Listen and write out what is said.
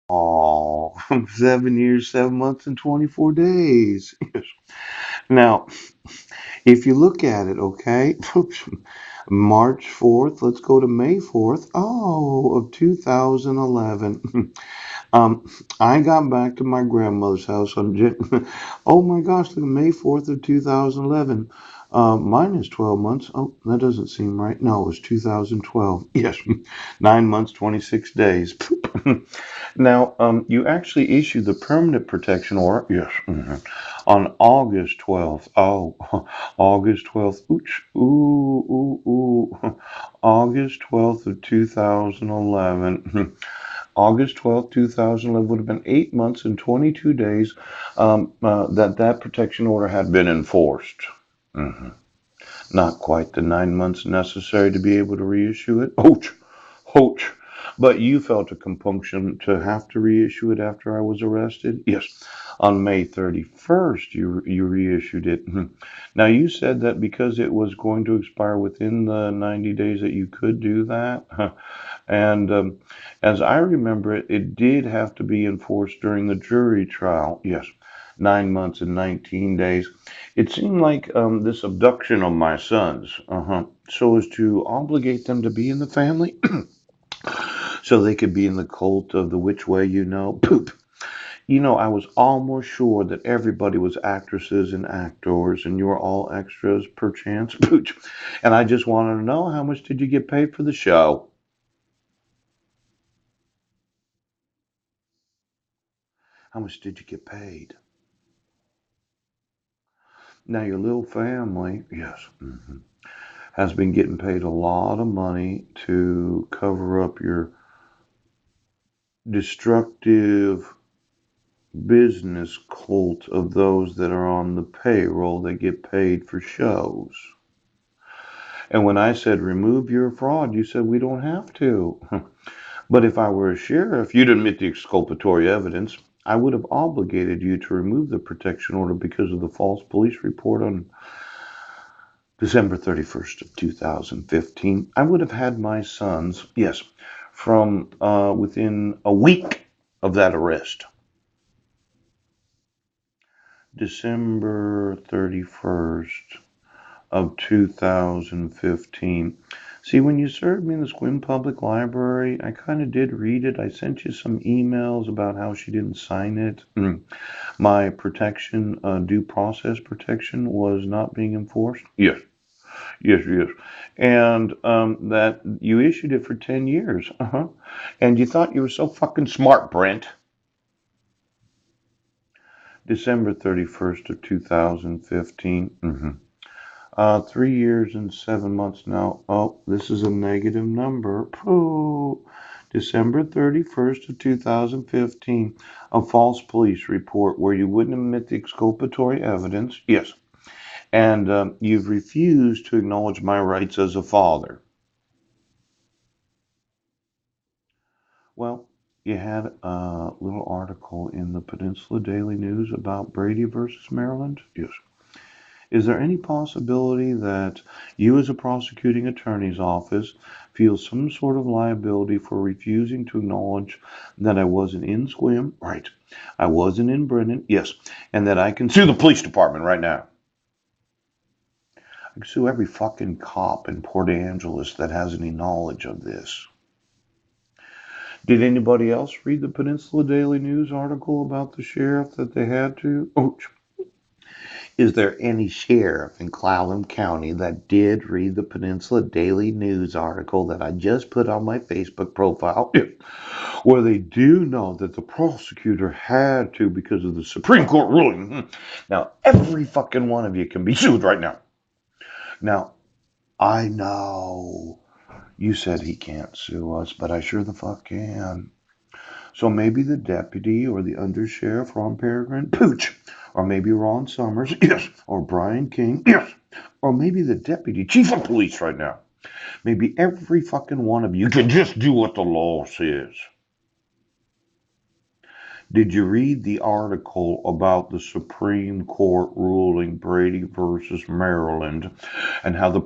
Oh, 7 years, 7 months, and 24 days. Now, if you look at it, okay, March 4th, let's go to May 4th, oh, of 2011. Um, I got back to my grandmother's house on oh my gosh, look, May 4th of 2011. Mine is 12 months. Oh, that doesn't seem right. No, it was 2012. Yes, 9 months, 26 days. Now, you actually issued the permanent protection order, yes, on August 12th. Oh, August 12th. Ooch, ooh, ooh, ooh. August 12th of 2011. August 12th, 2011 would have been 8 months and 22 days that protection order had been enforced. Mhm. Not quite the 9 months necessary to be able to reissue it. Ouch, ouch. But you felt a compunction to have to reissue it after I was arrested? Yes. On May 31st, you reissued it. Mhm. Now, you said that because it was going to expire within the 90 days that you could do that. And as I remember it, it did have to be enforced during the jury trial. Yes, 9 months and 19 days. It seemed like this abduction of my sons, so as to obligate them to be in the family, so they could be in the cult of the which way you know. Poop. You know, I was almost sure that everybody was actresses and actors, and you were all extras, perchance. Pooch. And I just wanted to know, how much did you get paid for the show? How much did you get paid? Now, your little family, yes, has been getting paid a lot of money to cover up your destructive business cult of those that are on the payroll that get paid for shows. And when I said remove your fraud, you said we don't have to. But if I were a sheriff, you'd admit the exculpatory evidence. I would have obligated you to remove the protection order because of the false police report on December 31st of 2015. I would have had my sons, yes, from within a week of that arrest. December 31st of 2015. See, when you served me in the Squim Public Library, I kind of did read it. I sent you some emails about how she didn't sign it. My protection, due process protection, was not being enforced. Yes, yes, yes. And that you issued it for 10 years. And you thought you were so fucking smart, Brent. December 31st of 2015. 3 years and 7 months now. Oh, this is a negative number. Pooh. December 31st of 2015. A false police report where you wouldn't admit the exculpatory evidence. Yes. And you've refused to acknowledge my rights as a father. Well, you had a little article in the Peninsula Daily News about Brady versus Maryland. Yes. Is there any possibility that you, as a prosecuting attorney's office, feel some sort of liability for refusing to acknowledge that I wasn't in Squim? Right. I wasn't in Brennan? Yes. And that I can sue the police department right now. I can sue every fucking cop in Port Angeles that has any knowledge of this. Did anybody else read the Peninsula Daily News article about the sheriff that they had to? Oh, is there any sheriff in Clallam County that did read the Peninsula Daily News article that I just put on my Facebook profile? Where they do know that the prosecutor had to because of the Supreme Court ruling. Now, every fucking one of you can be sued right now. Now, I know you said he can't sue us, but I sure the fuck can. So maybe the deputy or the undersheriff, Ron Peregrine, Pooch, or maybe Ron Summers, yes, or Brian King, yes, or maybe the deputy chief of police right now. Maybe every fucking one of you can just do what the law says. Did you read the article about the Supreme Court ruling Brady versus Maryland and how the